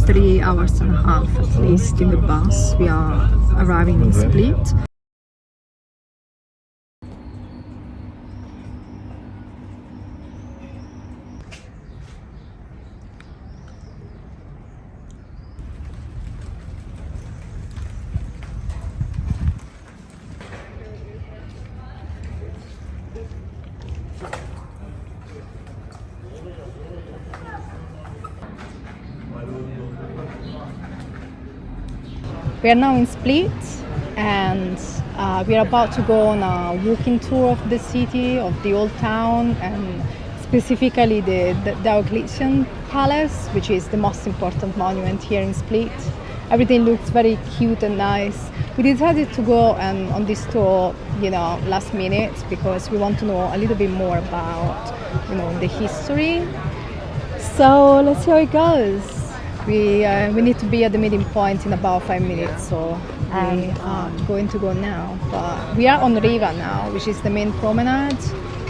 3 hours and a half at least in the bus. We are arriving in Split. We are now in Split, and we are about to go on a walking tour of the city, of the old town, and specifically the Diocletian Palace, which is the most important monument here in Split. Everything looks very cute and nice. We decided to go on this tour, last minute, because we want to know a little bit more about, the history. So let's see how it goes. We need to be at the meeting point in about 5 minutes, so we are going to go now. But we are on Riva now, which is the main promenade,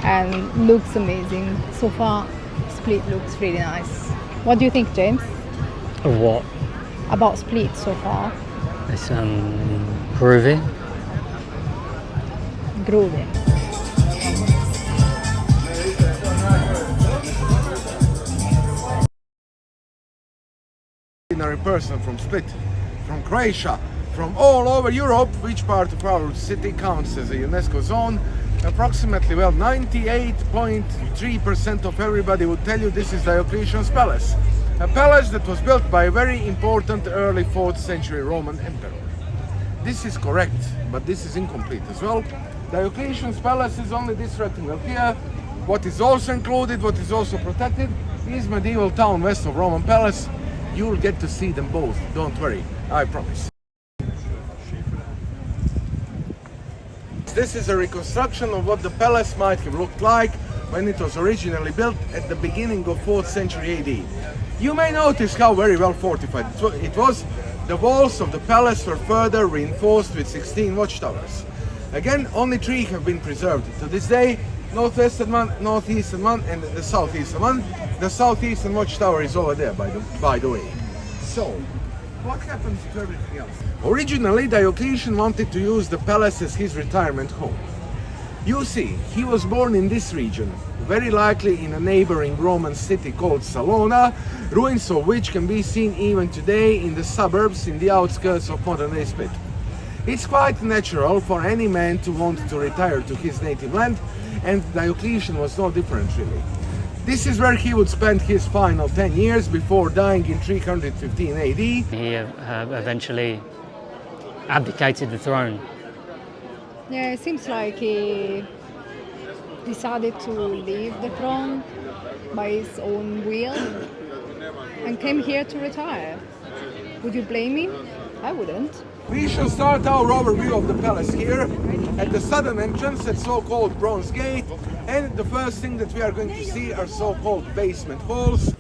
and looks amazing. So far, Split looks really nice. What do you think, James? Of what? About Split so far? It's groovy. Groovy. Person from Split, from Croatia, from all over Europe. Which part of our city counts as a UNESCO zone? Approximately, 98.3% of everybody would tell you this is Diocletian's Palace. A palace that was built by a very important early 4th century Roman emperor. This is correct, but this is incomplete as well. Diocletian's Palace is only this rectangle here. What is also included, what is also protected, is medieval town west of Roman Palace. You'll get to see them both, don't worry, I promise. This is a reconstruction of what the palace might have looked like when it was originally built at the beginning of 4th century AD. You may notice how very well fortified it was. The walls of the palace were further reinforced with 16 watchtowers. Again, only 3 have been preserved to this day. Northwestern one, northeastern one, and the southeastern one. The southeastern watchtower is over there, by the way. So, what happens to everything else? Originally, Diocletian wanted to use the palace as his retirement home. You see, he was born in this region, very likely in a neighboring Roman city called Salona, ruins of which can be seen even today in the suburbs in the outskirts of modern-day Split. It's quite natural for any man to want to retire to his native land, and Diocletian was no different really. This is where he would spend his final 10 years before dying in 315 AD. He eventually abdicated the throne. Yeah, it seems like he decided to leave the throne by his own will and came here to retire. Would you blame him? I wouldn't. We shall start our overview of the palace here at the southern entrance at so-called Bronze Gate, and the first thing that we are going to see are so-called basement halls.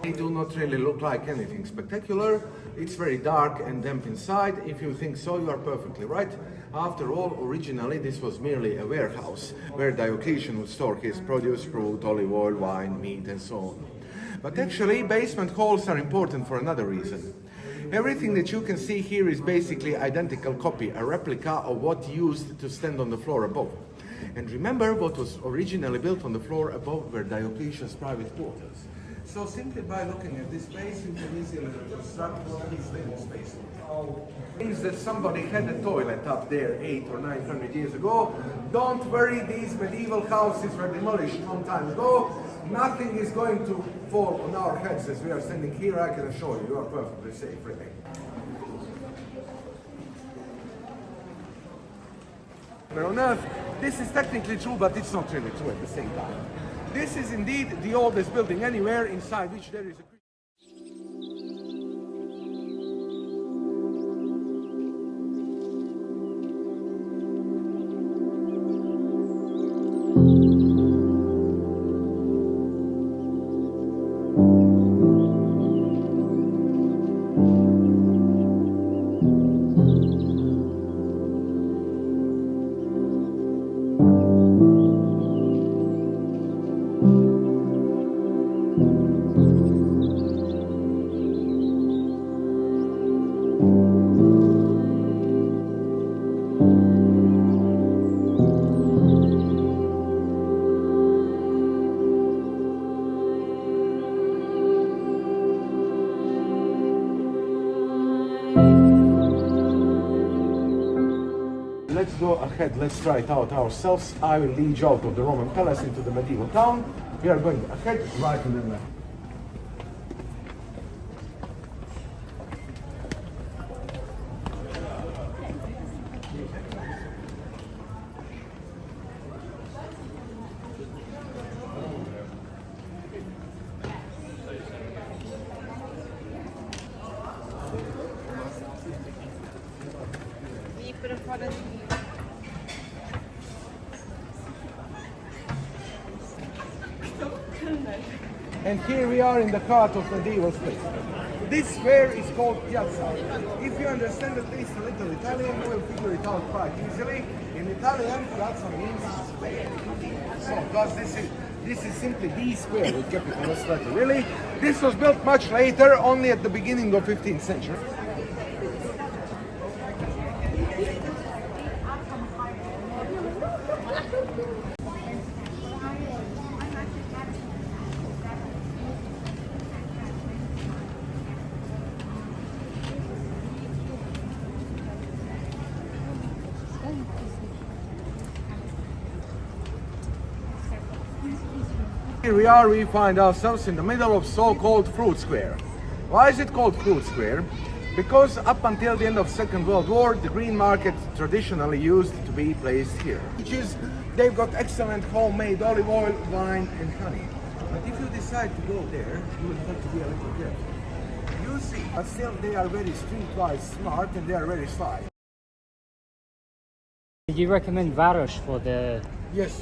They do not really look like anything spectacular. It's very dark and damp inside. If you think so, you are perfectly right. After all, originally this was merely a warehouse where Diocletian would store his produce, fruit, olive oil, wine, meat, and so on. But actually, basement halls are important for another reason. Everything that you can see here is basically identical copy, a replica of what used to stand on the floor above. And remember, what was originally built on the floor above were Diocletian's private quarters. So simply by looking at this space, you can easily reconstruct what his living space means that somebody had a toilet up there 800 or 900 years ago. Don't worry, these medieval houses were demolished a long time ago. Nothing is going to fall on our heads as we are standing here. I can assure you, you are perfectly safe, really. On Earth, this is technically true, but it's not really true at the same time. This is indeed the oldest building anywhere inside which there is a... Let's go ahead, let's try it out ourselves. I will lead you out of the Roman palace into the medieval town. We are going ahead, right and then left. And here we are in the heart of medieval space. This square is called Pjaca. If you understand at least a little Italian, you will figure it out quite easily. In Italian, Pjaca means square. So, thus this is simply the square with capital letter. Really, this was built much later, only at the beginning of 15th century. Here we find ourselves in the middle of so-called Fruit Square. Why is it called Fruit Square? Because up until the end of Second World War, the green market traditionally used to be placed here. They've got excellent homemade olive oil, wine and honey. But if you decide to go there, you will have to be a little careful. You see, but still they are very streetwise smart and they are very sly. Did you recommend Varoš for the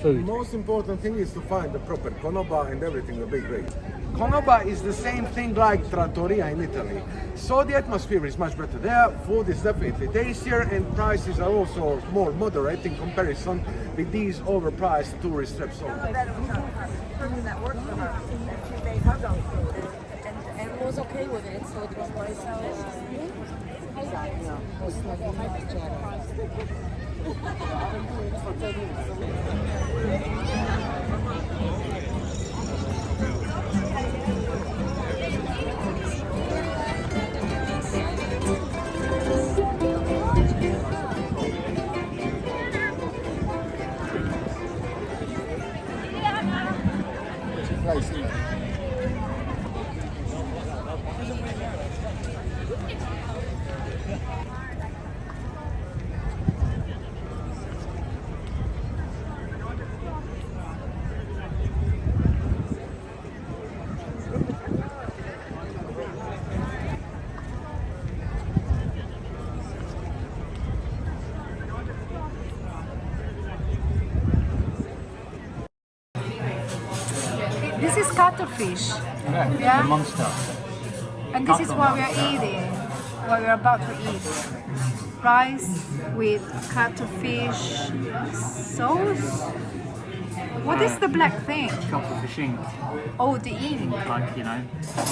food? The most important thing is to find the proper Konoba and everything will be great. Konoba is the same thing like trattoria in Italy. So the atmosphere is much better there, food is definitely tastier and prices are also more moderate in comparison with these overpriced tourist traps. Person that worked for her, and she made her own food, and everyone was okay with it, so it was This is cuttlefish. Yeah, the monster. And this is what we are eating, what we are about to eat. Rice with cuttlefish sauce. What is the black thing? Cuttlefish ink. Oh, the ink. Like, you know,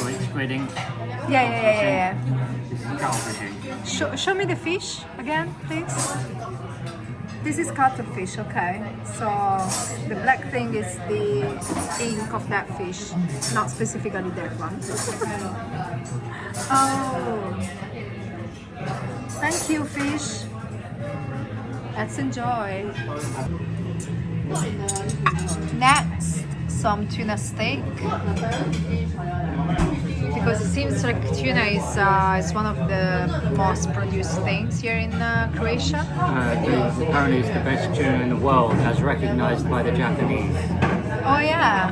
or it's squid ink. Yeah. This is cuttlefish ink. Show me the fish again, please. This is cuttlefish, okay. So the black thing is the ink of that fish, not specifically that one. Oh, thank you, fish. Let's enjoy. Next, some tuna steak. Because it seems like tuna is one of the most produced things here in Croatia. Apparently it's the best tuna in the world, as recognized by the Japanese. Oh yeah.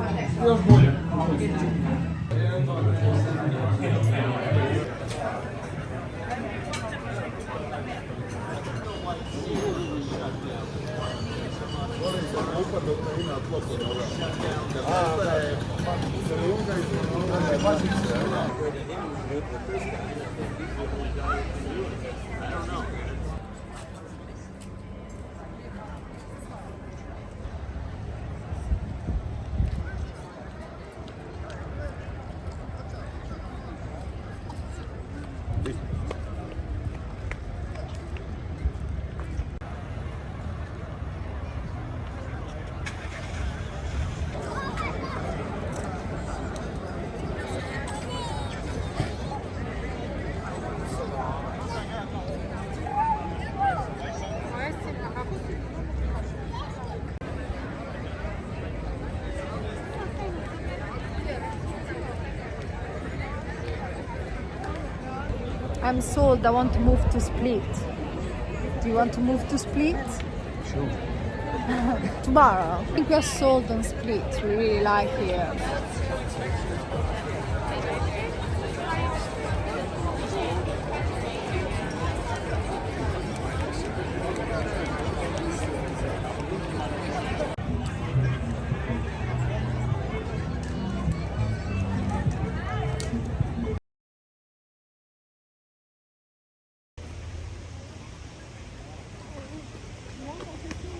I'm sold. I want to move to Split. Do you want to move to Split? Sure. Tomorrow. I think we are sold on Split. We really like here.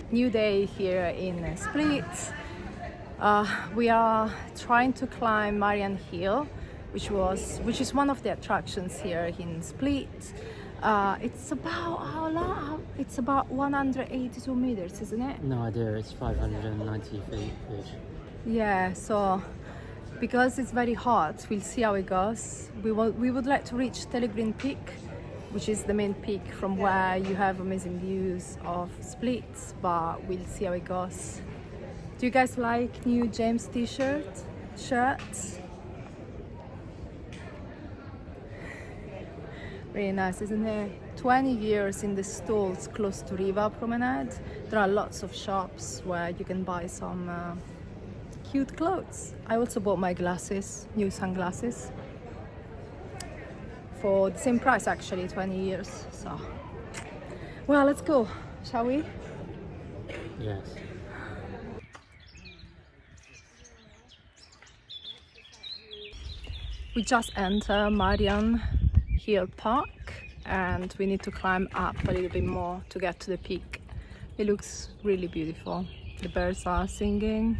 New day here in Split. We are trying to climb Marjan Hill, which is one of the attractions here in Split. It's about how long? It's about 182 meters, isn't it? No idea, it's 590 feet. Yeah, so because it's very hot, we'll see how it goes. We would like to reach Telegrin Peak, which is the main peak from where you have amazing views of Split, but we'll see how it goes. Do you guys like new James shirts? Really nice, isn't it? 20 years in the stalls close to Riva Promenade. There are lots of shops where you can buy some cute clothes. I also bought my glasses, new sunglasses, for the same price actually, 20 years. So, well, let's go, shall we? Yes. We just entered Marjan Hill Park and we need to climb up a little bit more to get to the peak. It looks really beautiful. The birds are singing.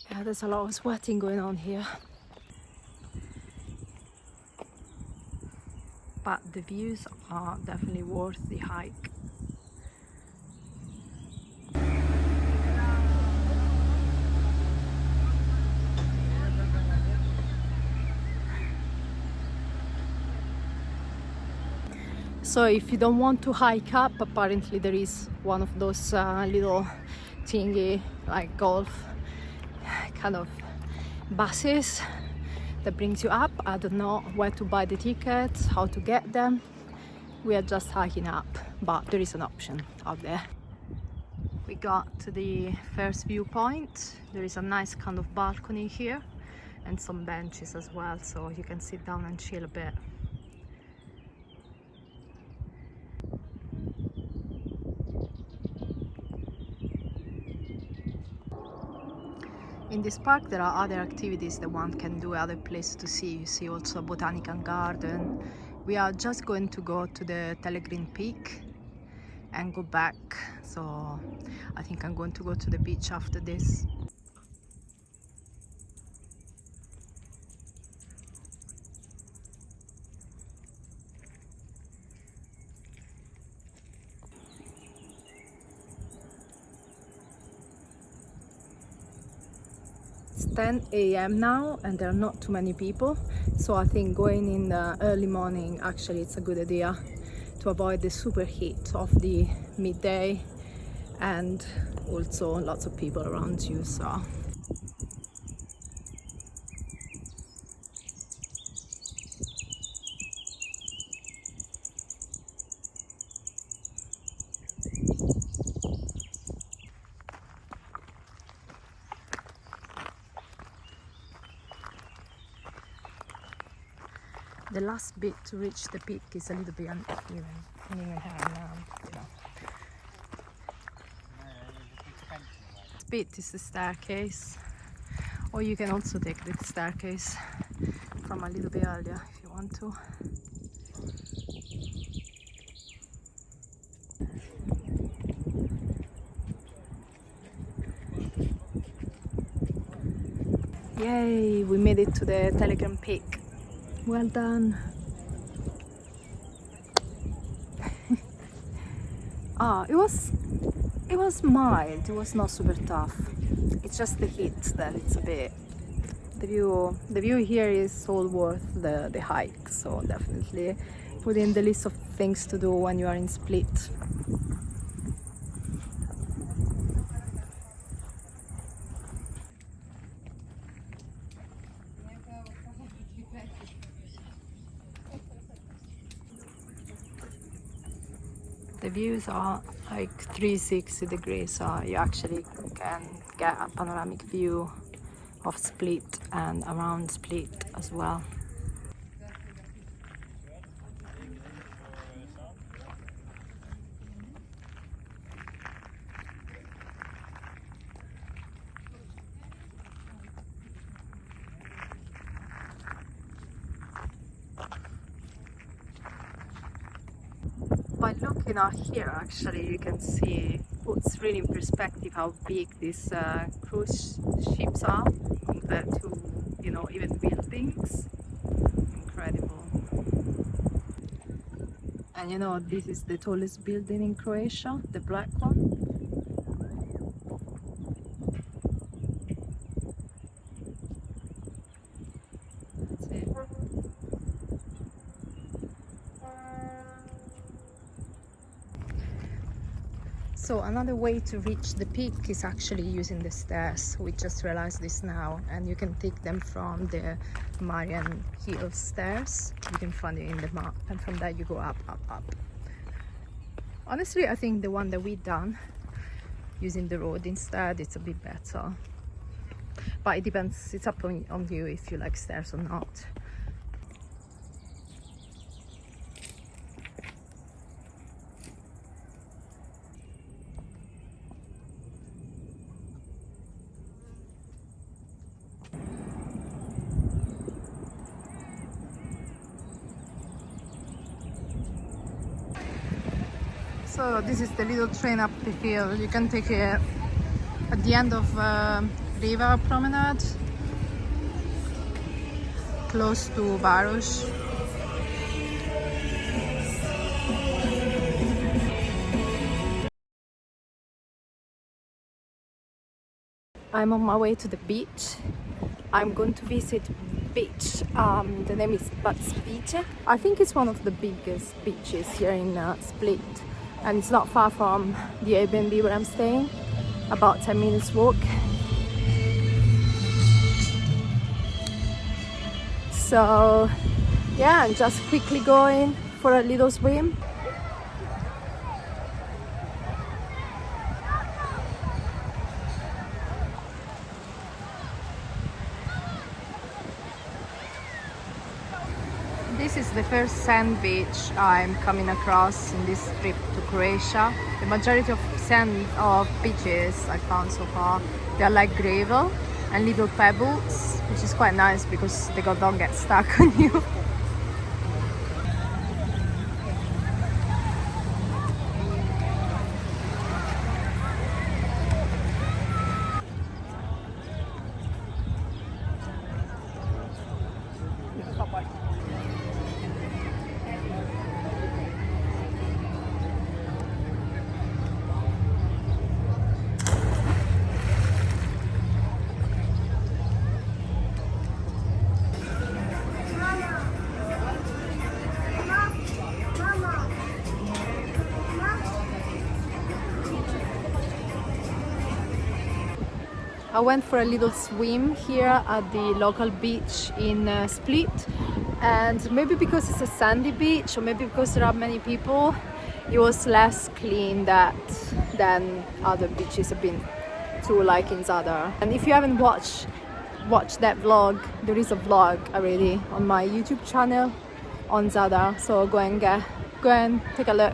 Yeah, there's a lot of sweating going on here. But the views are definitely worth the hike. So if you don't want to hike up, apparently there is one of those little thingy, like golf kind of buses that brings you up. I don't know where to buy the tickets, how to get them. We are just hiking up, but there is an option out there. We got to the first viewpoint. There is a nice kind of balcony here and some benches as well, so you can sit down and chill a bit. In this park there are other activities that one can do, other places to see. You see also a botanical garden. We are just going to go to the Telegrin Peak and go back, so I think I'm going to go to the beach after this. It's 10 a.m. now and there are not too many people, so I think going in the early morning actually it's a good idea to avoid the super heat of the midday and also lots of people around you. So the last bit to reach the peak is a little bit uneven. This bit is the staircase, or you can also take the staircase from a little bit earlier if you want to. Yay, we made it to the Telegrin Peak. Well done. It was mild, it was not super tough. It's just the heat that it's a bit the view here is all worth the hike, so definitely put in the list of things to do when you are in Split. The views are like 360 degrees, so you actually can get a panoramic view of Split and around Split as well. By looking out here, actually, you can see, puts really in perspective how big these cruise ships are compared to, you know, even buildings. Incredible. And you know, this is the tallest building in Croatia, the black one. That's it. So another way to reach the peak is actually using the stairs. We just realized this now, and you can take them from the Marjan Hill stairs. You can find it in the map, and from there you go up, up, up. Honestly, I think the one that we done using the road instead, it's a bit better. But it depends, it's up on you if you like stairs or not. So this is the little train up the hill. You can take it at the end of Riva Promenade, close to Varoš. I'm on my way to the beach. I'm going to visit beach. The name is Bacvice Beach. I think it's one of the biggest beaches here in Split. And it's not far from the Airbnb where I'm staying, about 10 minutes walk. So yeah, I'm just quickly going for a little swim. This is the first sand beach I'm coming across in this trip to Croatia. The majority of sand of beaches I found so far, they are like gravel and little pebbles, which is quite nice because they don't get stuck on you. I went for a little swim here at the local beach in Split, and maybe because it's a sandy beach or maybe because there are many people, it was less clean than other beaches I've been to, like in Zadar. And if you haven't watched that vlog, there is a vlog already on my YouTube channel on Zadar, so go and take a look.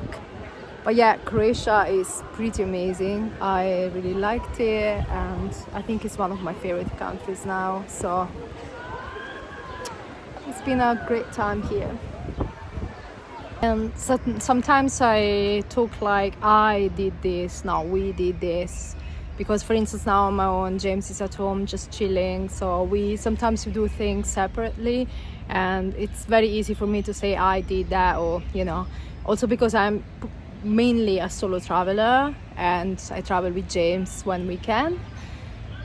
But yeah, Croatia is pretty amazing. I really liked it, and I think it's one of my favorite countries now. So it's been a great time here. And sometimes I talk like I did this, no, we did this. Because for instance, now on my own, James is at home just chilling. So sometimes we do things separately, and it's very easy for me to say I did that, or you know. Also because I'm mainly a solo traveler and I travel with James when we can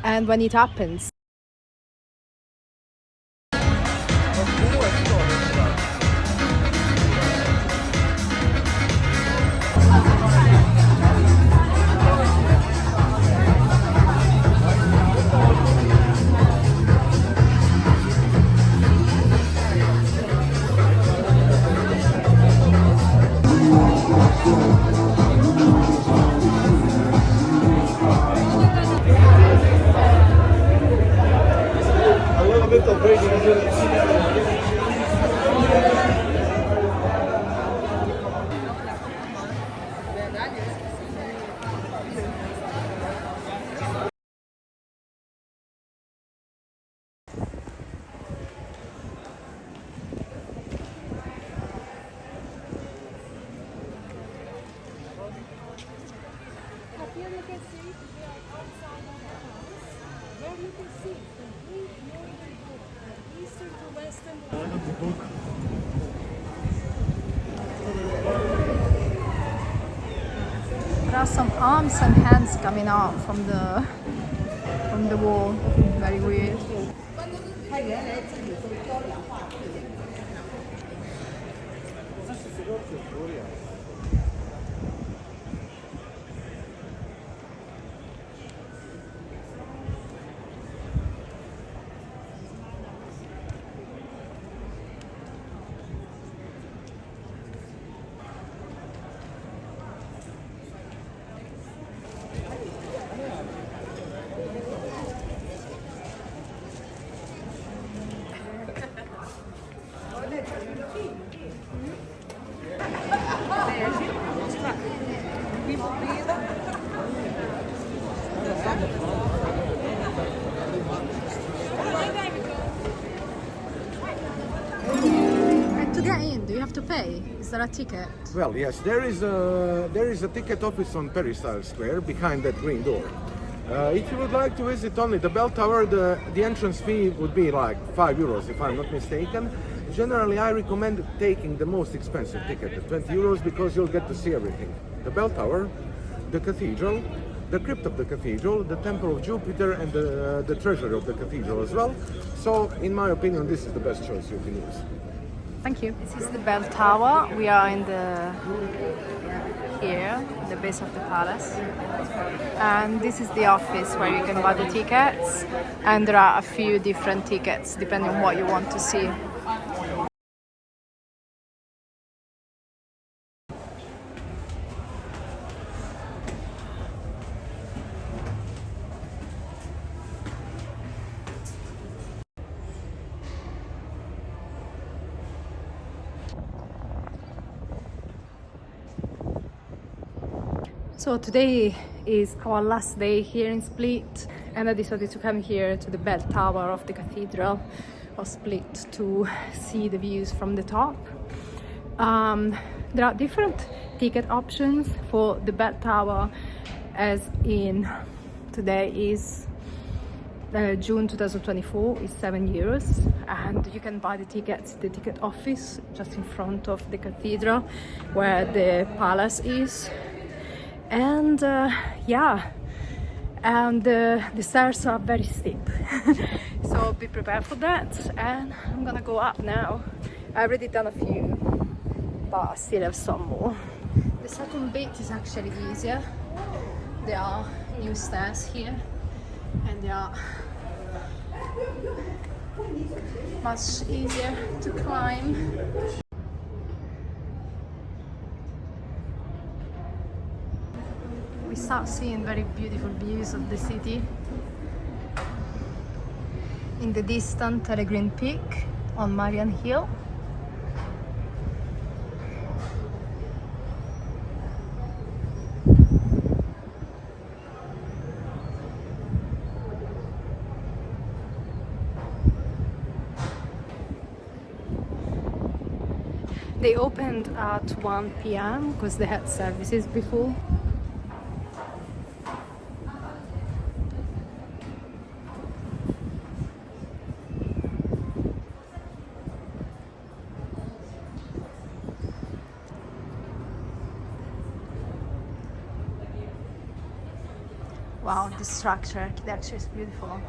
and when it happens. There are some arms and hands coming out from the wall. Very weird. And to get in, do you have to pay? Is there a ticket? Well, yes, there is a ticket office on Peristyle Square behind that green door. If you would like to visit only the bell tower, the entrance fee would be like €5 if I'm not mistaken. Generally, I recommend taking the most expensive ticket at €20 because you'll get to see everything. The bell tower, the cathedral, the crypt of the cathedral, the temple of Jupiter, and the treasury of the cathedral as well. So, in my opinion, this is the best choice you can use. Thank you. This is the bell tower. We are in the base of the palace. And this is the office where you can buy the tickets. And there are a few different tickets depending on what you want to see. So today is our last day here in Split, and I decided to come here to the bell tower of the Cathedral of Split to see the views from the top. There are different ticket options for the bell tower, as in today is June 2024 is €7, and you can buy the tickets at the ticket office just in front of the cathedral where the palace is. And the stairs are very steep, so be prepared for that. And I'm gonna go up now. I've already done a few, but I still have some more. The second bit is actually easier. There are new stairs here, and they are much easier to climb. We start seeing very beautiful views of the city. In the distant Telegrin peak on Marjan Hill. They opened at 1 p.m. because they had services before. Wow, the structure, architecture is beautiful.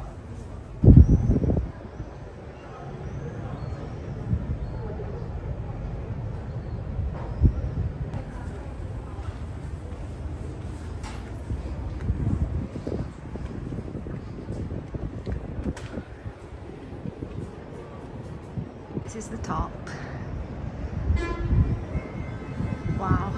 This is the top. Wow.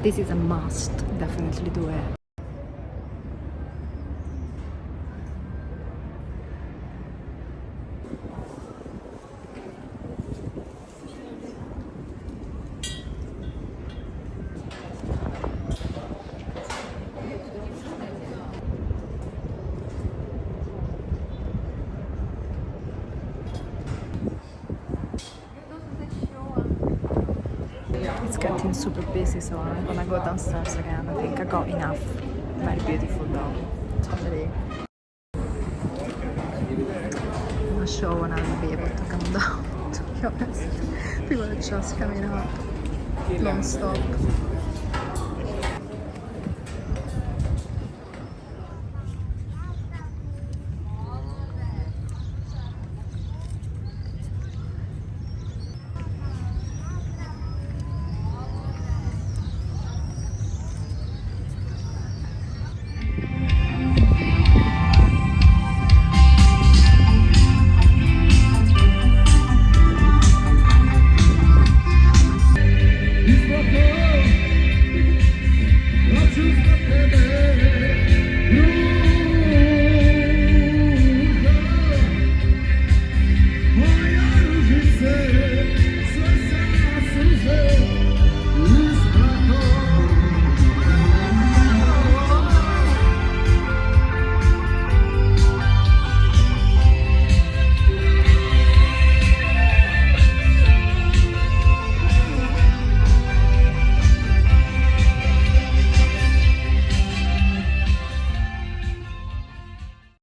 This is a must, definitely do it. getting super busy, so I'm gonna go downstairs again. I think I got enough. Very beautiful though, totally. I'm not sure when I'll be able to come down, to be honest. People are just coming up non-stop.